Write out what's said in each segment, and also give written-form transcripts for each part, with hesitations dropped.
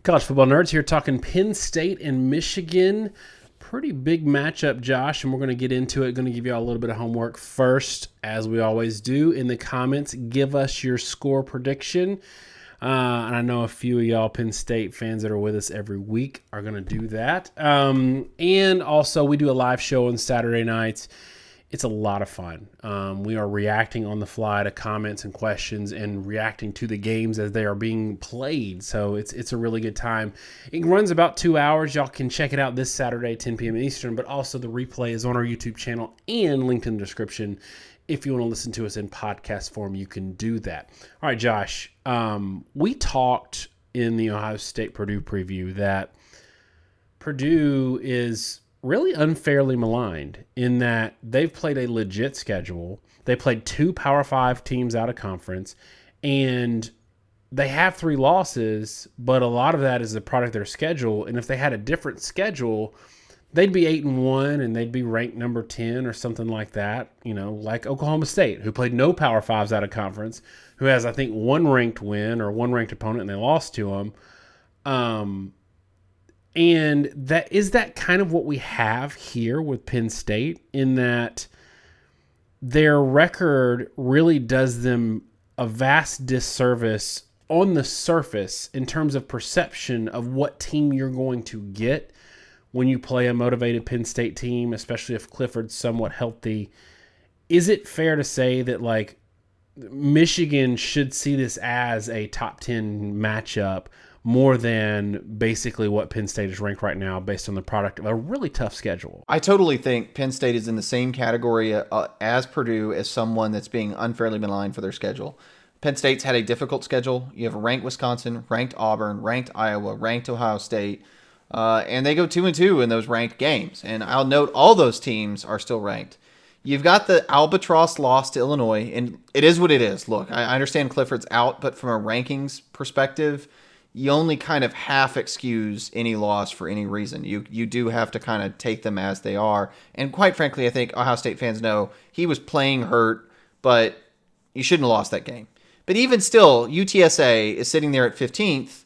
College football nerds here talking Penn State and Michigan. Pretty big matchup, Josh, and we're going to get into it. Going to give you all a little bit of homework first, as we always do. In the comments, give us your score prediction. And I know a few of y'all Penn State fans that are with us every week are going to do that. And also, we do a live show on Saturday nights. It's a lot of fun. We are reacting on the fly to comments and questions and reacting to the games as they are being played. So it's a really good time. It runs about 2 hours. Y'all can check it out this Saturday, 10 p.m. Eastern, but also the replay is on our YouTube channel and linked in the description. If you want to listen to us in podcast form, you can do that. All right, Josh, we talked in the Ohio State-Purdue preview that Purdue is really unfairly maligned in that they've played a legit schedule. They played 2 Power 5 teams out of conference, and they have 3 losses, but a lot of that is a product of their schedule. And if they had a different schedule, they'd be 8-1 and they'd be ranked number 10 or something like that, like Oklahoma State, who played no Power 5s out of conference, who has, I think, 1 ranked win or 1 ranked opponent, and they lost to them. And that kind of what we have here with Penn State, in that their record really does them a vast disservice on the surface in terms of perception of what team you're going to get when you play a motivated Penn State team, especially if Clifford's somewhat healthy. Is it fair to say that Michigan should see this as a top 10 matchup more than basically what Penn State is ranked right now based on the product of a really tough schedule? I totally think Penn State is in the same category as Purdue as someone that's being unfairly maligned for their schedule. Penn State's had a difficult schedule. You have ranked Wisconsin, ranked Auburn, ranked Iowa, ranked Ohio State, and they go 2-2 in those ranked games. And I'll note all those teams are still ranked. You've got the albatross loss to Illinois, and it is what it is. Look, I understand Clifford's out, but from a rankings perspective, you only kind of half excuse any loss for any reason. You do have to kind of take them as they are. And quite frankly, I think Ohio State fans know he was playing hurt, but you shouldn't have lost that game. But even still, UTSA is sitting there at 15th,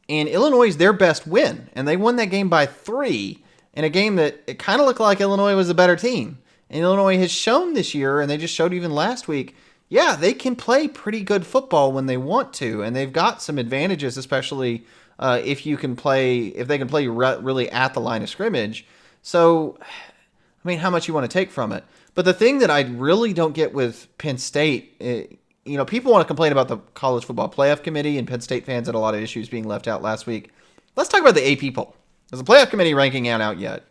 and Illinois is their best win. And they won that game by 3 in a game that it kind of looked like Illinois was a better team. And Illinois has shown this year, and they just showed even last week, yeah, they can play pretty good football when they want to, and they've got some advantages, especially if they can play really at the line of scrimmage. So, how much you want to take from it? But the thing that I really don't get with Penn State, people want to complain about the College Football Playoff Committee, and Penn State fans had a lot of issues being left out last week. Let's talk about the AP poll. Because the Playoff Committee ranking ain't out yet.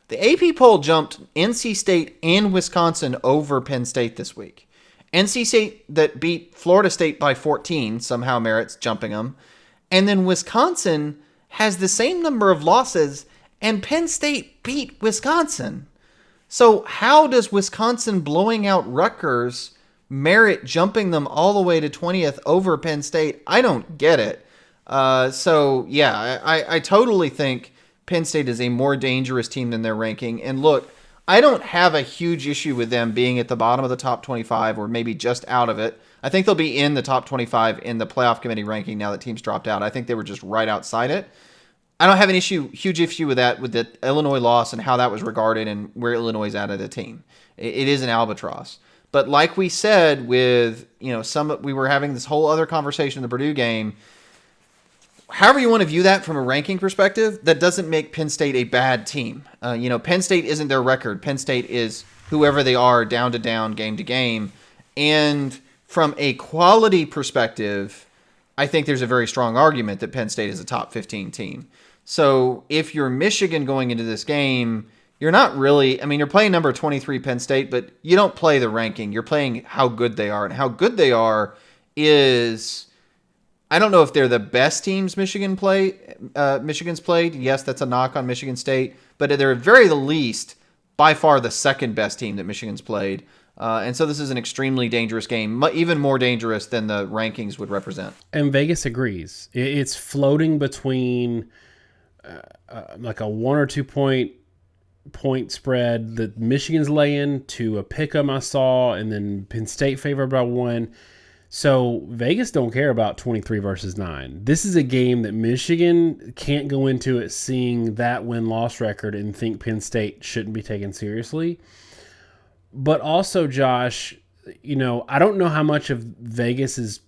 The AP poll jumped NC State and Wisconsin over Penn State this week. NC State that beat Florida State by 14 somehow merits jumping them. And then Wisconsin has the same number of losses, and Penn State beat Wisconsin. So how does Wisconsin blowing out Rutgers merit jumping them all the way to 20th over Penn State? I don't get it. I totally think Penn State is a more dangerous team than their ranking. And look, I don't have a huge issue with them being at the bottom of the top 25 or maybe just out of it. I think they'll be in the top 25 in the playoff committee ranking now that teams dropped out. I think they were just right outside it. I don't have an huge issue with that, with the Illinois loss and how that was regarded and where Illinois is at as a team. It is an albatross. But like we said with, we were having this whole other conversation in the Purdue game. However you want to view that from a ranking perspective, that doesn't make Penn State a bad team. Penn State isn't their record. Penn State is whoever they are, down to down, game to game. And from a quality perspective, I think there's a very strong argument that Penn State is a top 15 team. So if you're Michigan going into this game, you're not really, you're playing number 23 Penn State, but you don't play the ranking. You're playing how good they are. And how good they are is, I don't know if they're the best teams Michigan's played. Yes, that's a knock on Michigan State, but they're at very the least by far the second best team that Michigan's played. And so this is an extremely dangerous game, even more dangerous than the rankings would represent. And Vegas agrees. It's floating between like a 1 or 2 point spread that Michigan's laying to a pick 'em I saw, and then Penn State favored by 1. So Vegas don't care about 23 versus 9. This is a game that Michigan can't go into it seeing that win-loss record and think Penn State shouldn't be taken seriously. But also, Josh, I don't know how much of Vegas is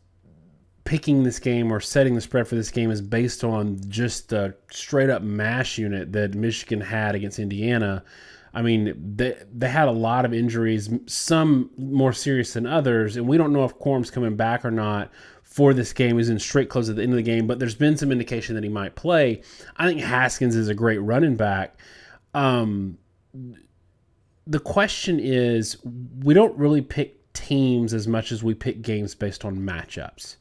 picking this game or setting the spread for this game is based on just the straight up mash unit that Michigan had against Indiana. I mean, they had a lot of injuries, some more serious than others, and we don't know if Corum's coming back or not for this game. He's in straight close at the end of the game, but there's been some indication that he might play. I think Haskins is a great running back. The question is, we don't really pick teams as much as we pick games based on matchups.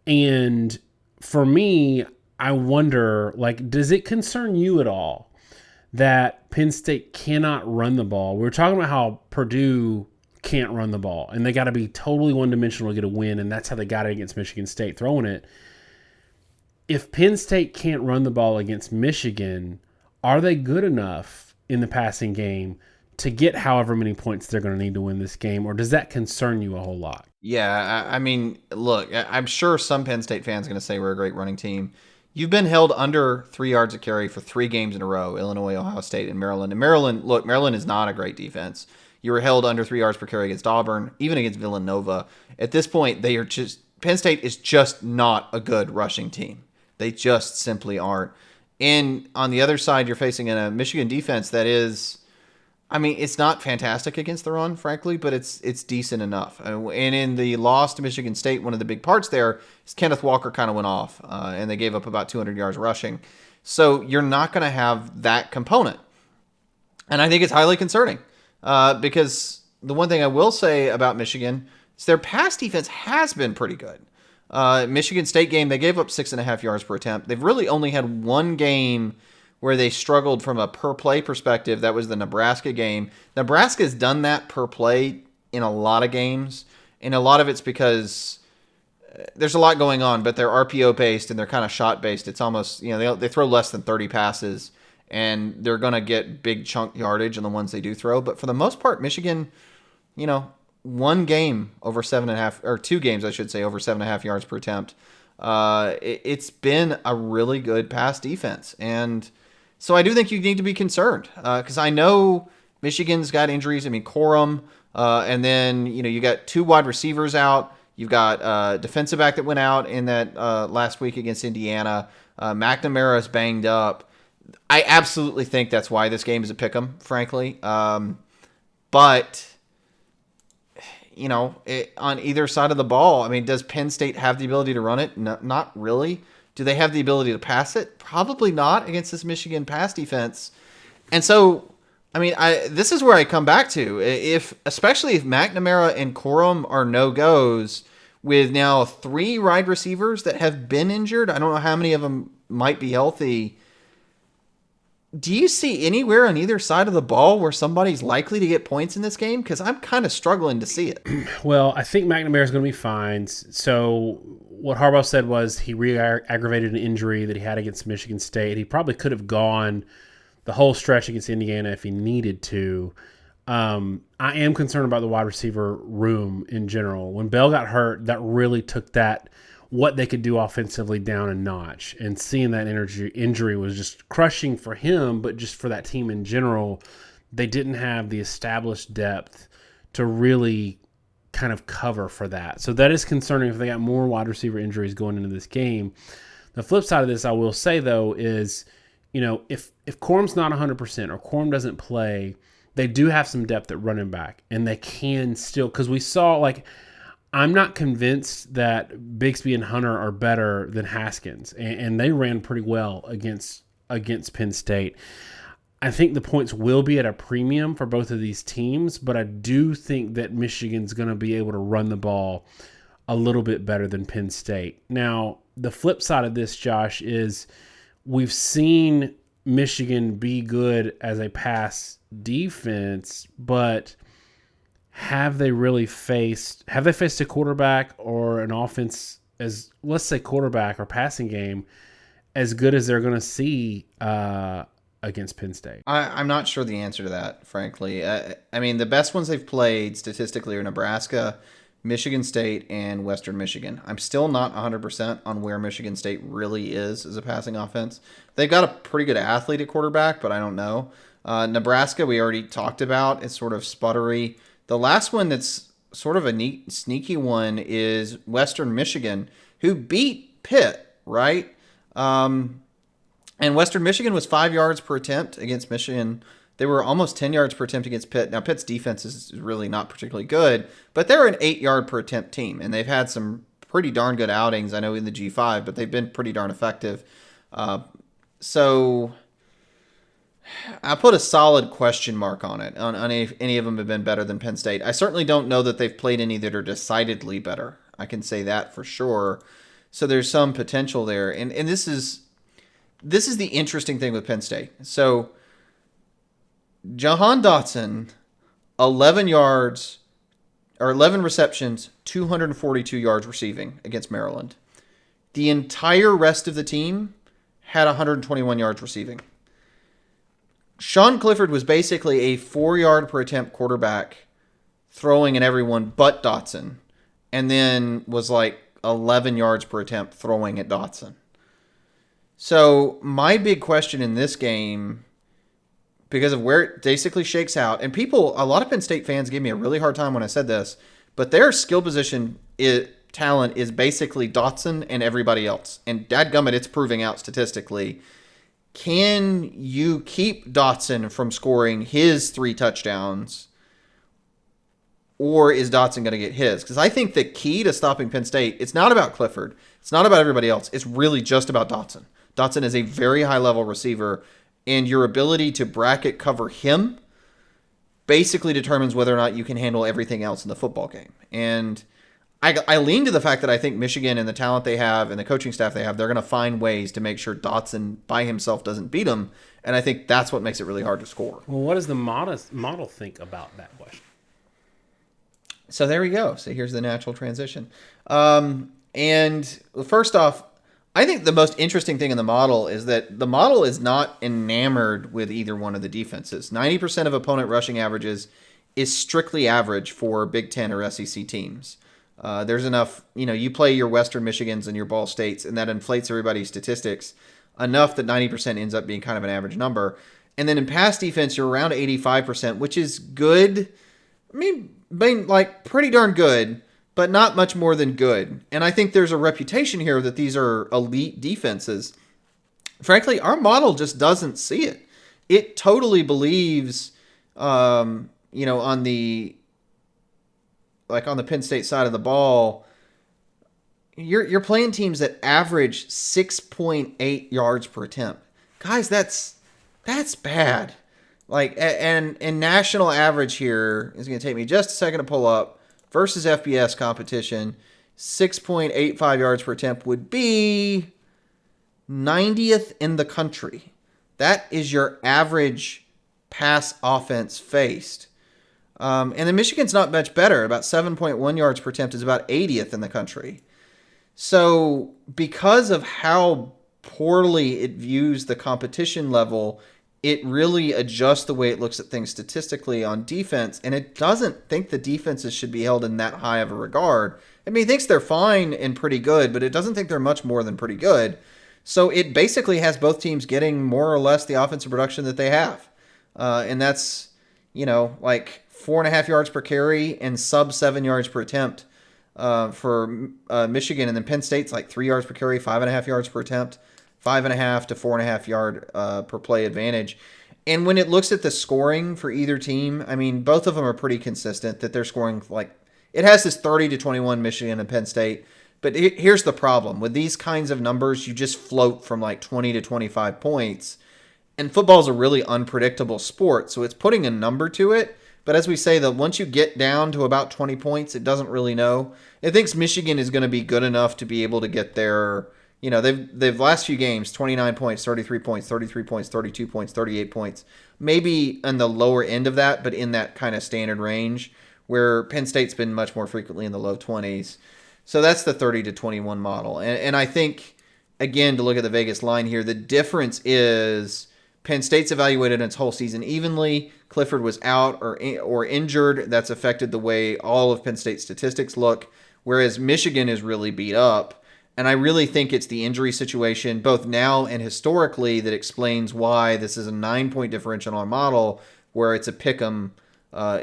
And for me, I wonder, does it concern you at all that Penn State cannot run the ball? We were talking about how Purdue can't run the ball, and they got to be totally one-dimensional to get a win, and that's how they got it against Michigan State, throwing it. If Penn State can't run the ball against Michigan, are they good enough in the passing game to get however many points they're going to need to win this game, or does that concern you a whole lot? Yeah, I mean, look, I'm sure some Penn State fans are going to say we're a great running team. You've been held under 3 yards a carry for 3 games in a row, Illinois, Ohio State, and Maryland. And Maryland is not a great defense. You were held under 3 yards per carry against Auburn, even against Villanova. At this point, Penn State is just not a good rushing team. They just simply aren't. And on the other side, you're facing a Michigan defense that is, I mean, it's not fantastic against the run, frankly, but it's decent enough. And in the loss to Michigan State, one of the big parts there is Kenneth Walker kind of went off, and they gave up about 200 yards rushing. So you're not going to have that component. And I think it's highly concerning because the one thing I will say about Michigan is their pass defense has been pretty good. Michigan State game, they gave up 6.5 yards per attempt. They've really only had one game where they struggled from a per play perspective. That was the Nebraska game. Nebraska's done that per play in a lot of games, and a lot of it's because there's a lot going on, but they're RPO based and they're kind of shot based. It's almost, they throw less than 30 passes, and they're going to get big chunk yardage on the ones they do throw. But for the most part, Michigan, one game over 7.5, or 2 games, I should say, over 7.5 yards per attempt. It's been a really good pass defense. And so I do think you need to be concerned because I know Michigan's got injuries. I mean, Corum, and then, you got 2 wide receivers out. You've got a defensive back that went out in that last week against Indiana. McNamara is banged up. I absolutely think that's why this game is a pick'em, frankly. But on either side of the ball, I mean, does Penn State have the ability to run it? No, not really. Do they have the ability to pass it? Probably not against this Michigan pass defense. And so, I mean, this is where I come back to. Especially if McNamara and Corum are no-goes with now 3 wide receivers that have been injured, I don't know how many of them might be healthy. Do you see anywhere on either side of the ball where somebody's likely to get points in this game? Because I'm kind of struggling to see it. Well, I think McNamara is going to be fine. So what Harbaugh said was he re-aggravated an injury that he had against Michigan State. He probably could have gone the whole stretch against Indiana if he needed to. I am concerned about the wide receiver room in general. When Bell got hurt, that really took what they could do offensively down a notch. And seeing that injury was just crushing for him, but just for that team in general, they didn't have the established depth to really kind of cover for that. So that is concerning if they got more wide receiver injuries going into this game. The flip side of this, I will say, though, is, if Corum's not 100% or Corum doesn't play, they do have some depth at running back, and they can still, because we saw, I'm not convinced that Bigsby and Hunter are better than Haskins, and they ran pretty well against Penn State. I think the points will be at a premium for both of these teams, but I do think that Michigan's going to be able to run the ball a little bit better than Penn State. Now, the flip side of this, Josh, is we've seen Michigan be good as a pass defense, but have they faced a quarterback or an offense as, let's say, quarterback or passing game as good as they're going to see against Penn State? I'm not sure the answer to that, frankly. I mean, the best ones they've played statistically are Nebraska, Michigan State, and Western Michigan. I'm still not 100% on where Michigan State really is as a passing offense. They've got a pretty good athlete at quarterback, but I don't know. Nebraska, we already talked about. It's sort of sputtery. The last one that's sort of a neat, sneaky one is Western Michigan, who beat Pitt, right? And Western Michigan was 5 yards per attempt against Michigan. They were almost 10 yards per attempt against Pitt. Now, Pitt's defense is really not particularly good, but they're an 8-yard per attempt team, and they've had some pretty darn good outings, I know, in the G5, but they've been pretty darn effective. So I put a solid question mark on it, on if any of them have been better than Penn State. I certainly don't know that they've played any that are decidedly better. I can say that for sure. So there's some potential there. And this is the interesting thing with Penn State. So Jahan Dotson, 11 receptions, 242 yards receiving against Maryland. The entire rest of the team had 121 yards receiving. Sean Clifford was basically a 4-yard per attempt quarterback throwing at everyone but Dotson, and then was like 11 yards per attempt throwing at Dotson. So my big question in this game, because of where it basically shakes out, and a lot of Penn State fans gave me a really hard time when I said this, but their skill position talent is basically Dotson and everybody else. And dadgummit, it's proving out statistically. Can you keep Dotson from scoring his 3 touchdowns, or is Dotson going to get his? Because I think the key to stopping Penn State, it's not about Clifford. It's not about everybody else. It's really just about Dotson. Dotson is a very high-level receiver, and your ability to bracket cover him basically determines whether or not you can handle everything else in the football game. And I lean to the fact that I think Michigan and the talent they have and the coaching staff they have, they're going to find ways to make sure Dotson by himself doesn't beat him. And I think that's what makes it really hard to score. Well, what does the model think about that question? So there we go. So here's the natural transition. And first off, I think the most interesting thing in the model is that the model is not enamored with either one of the defenses. 90% of opponent rushing averages is strictly average for Big Ten or SEC teams. There's enough, you play your Western Michigans and your Ball States, and that inflates everybody's statistics enough that 90% ends up being kind of an average number. And then in pass defense, you're around 85%, which is good. I mean, like pretty darn good, but not much more than good. And I think there's a reputation here that these are elite defenses. Frankly, our model just doesn't see it. It totally believes, on the Penn State side of the ball, you're playing teams that average 6.8 yards per attempt. Guys, that's bad. And national average here is going to take me just a second to pull up. Versus FBS competition, 6.85 yards per attempt would be 90th in the country. That is your average pass offense faced. And then Michigan's not much better. About 7.1 yards per attempt is about 80th in the country. So because of how poorly it views the competition level, it really adjusts the way it looks at things statistically on defense, and it doesn't think the defenses should be held in that high of a regard. I mean, it thinks they're fine and pretty good, but it doesn't think they're much more than pretty good. So it basically has both teams getting more or less the offensive production that they have. And that's, like 4.5 yards per carry and sub 7 yards per attempt for Michigan. And then Penn State's like 3 yards per carry, 5.5 yards per attempt. 5.5 to 4.5 yard per play advantage. And when it looks at the scoring for either team, I mean, both of them are pretty consistent that they're scoring it has this 30-21 Michigan and Penn State. But here's the problem. With these kinds of numbers, you just float from 20 to 25 points. And football is a really unpredictable sport, so it's putting a number to it. But as we say, that once you get down to about 20 points, it doesn't really know. It thinks Michigan is going to be good enough to be able to get there. They've last few games, 29 points, 33 points, 33 points, 32 points, 38 points. Maybe on the lower end of that, but in that kind of standard range, where Penn State's been much more frequently in the low 20s. So that's the 30-21 model. And I think, again, to look at the Vegas line here, the difference is Penn State's evaluated its whole season evenly. Clifford was out or injured. That's affected the way all of Penn State's statistics look, whereas Michigan is really beat up. And I really think it's the injury situation, both now and historically, that explains why this is a 9-point differential on model, where it's a pick'em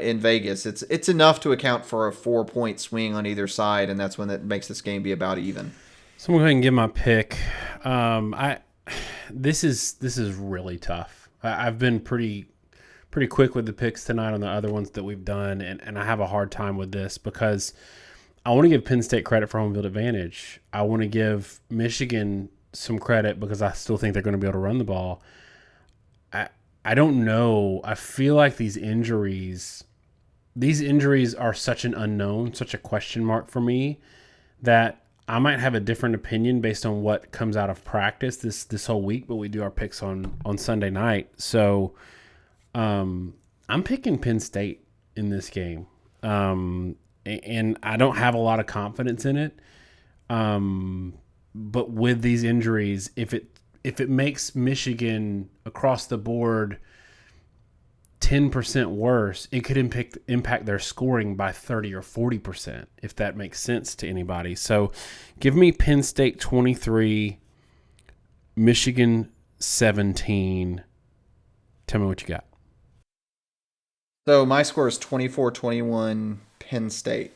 in Vegas. It's enough to account for a 4-point swing on either side, and that's when that makes this game be about even. So I'm going to go ahead and give my pick. This is really tough. I've been pretty quick with the picks tonight on the other ones that we've done, and I have a hard time with this because I want to give Penn State credit for home field advantage. I want to give Michigan some credit because I still think they're going to be able to run the ball. I don't know. I feel like these injuries are such an unknown, such a question mark for me, that I might have a different opinion based on what comes out of practice this whole week, but we do our picks on Sunday night. So I'm picking Penn State in this game. And I don't have a lot of confidence in it. But with these injuries, if it makes Michigan across the board 10% worse, it could impact their scoring by 30 or 40%, if that makes sense to anybody. So give me Penn State 23, Michigan 17. Tell me what you got. So my score is 24-21 Penn State.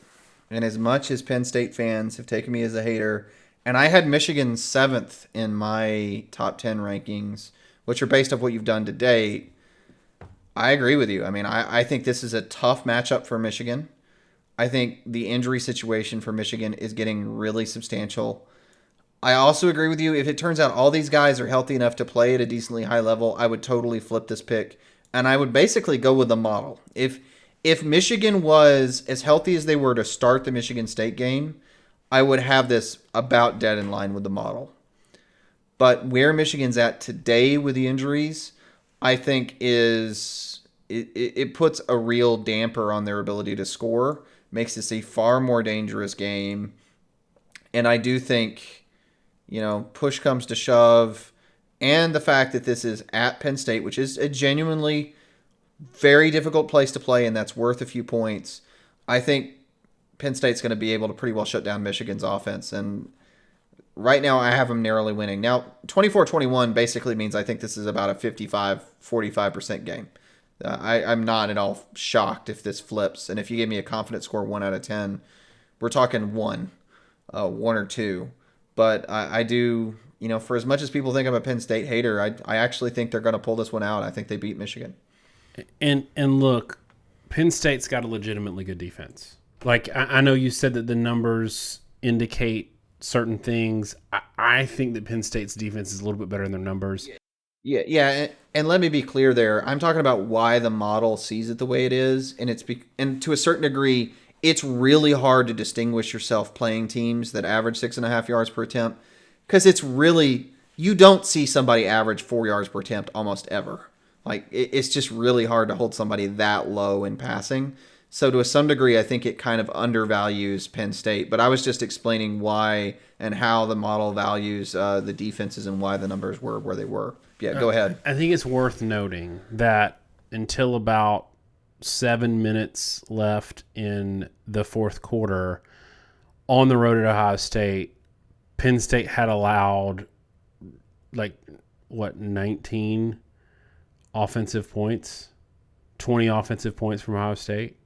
And as much as Penn State fans have taken me as a hater, and I had Michigan 7th in my top 10 rankings, which are based off what you've done to date, I agree with you. I mean, I think this is a tough matchup for Michigan. I think the injury situation for Michigan is getting really substantial. I also agree with you. If it turns out all these guys are healthy enough to play at a decently high level, I would totally flip this pick. And I would basically go with the model. If Michigan was as healthy as they were to start the Michigan State game, I would have this about dead in line with the model. But where Michigan's at today with the injuries, I think it puts a real damper on their ability to score, makes this a far more dangerous game. And I do think, push comes to shove, and the fact that this is at Penn State, which is a genuinely very difficult place to play, and that's worth a few points. I think Penn State's going to be able to pretty well shut down Michigan's offense. And right now I have them narrowly winning. Now, 24-21 basically means I think this is about a 55-45% game. I'm not at all shocked if this flips. And if you gave me a confidence score 1 out of 10, we're talking 1 or 2. But I do, for as much as people think I'm a Penn State hater, I actually think they're going to pull this one out. I think they beat Michigan. And look, Penn State's got a legitimately good defense. Like, I know you said that the numbers indicate certain things. I think that Penn State's defense is a little bit better than their numbers. Yeah. And let me be clear there. I'm talking about why the model sees it the way it is. And to a certain degree, it's really hard to distinguish yourself playing teams that average 6.5 yards per attempt, because you don't see somebody average 4 yards per attempt almost ever. Like, it's just really hard to hold somebody that low in passing. So to some degree, I think it kind of undervalues Penn State. But I was just explaining why and how the model values the defenses and why the numbers were where they were. Yeah, go ahead. I think it's worth noting that until about 7 minutes left in the fourth quarter, on the road at Ohio State, Penn State had allowed 19 offensive points, 20 offensive points from Ohio State.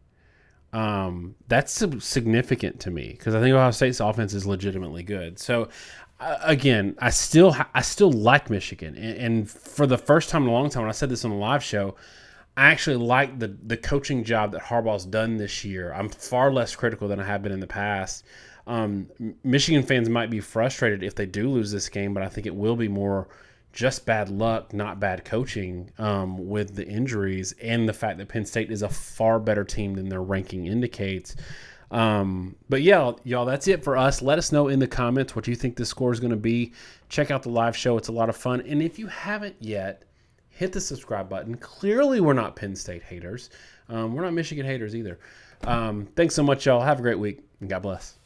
That's significant to me because I think Ohio State's offense is legitimately good. So again, I still like Michigan, and for the first time in a long time, when I said this on the live show, I actually like the coaching job that Harbaugh's done this year. I'm far less critical than I have been in the past. Michigan fans might be frustrated if they do lose this game, but I think it will be more just bad luck, not bad coaching, with the injuries and the fact that Penn State is a far better team than their ranking indicates. But yeah, y'all, that's it for us. Let us know in the comments what you think the score is going to be. Check out the live show. It's a lot of fun. And if you haven't yet, hit the subscribe button. Clearly, we're not Penn State haters. We're not Michigan haters either. Thanks so much, y'all. Have a great week, and God bless.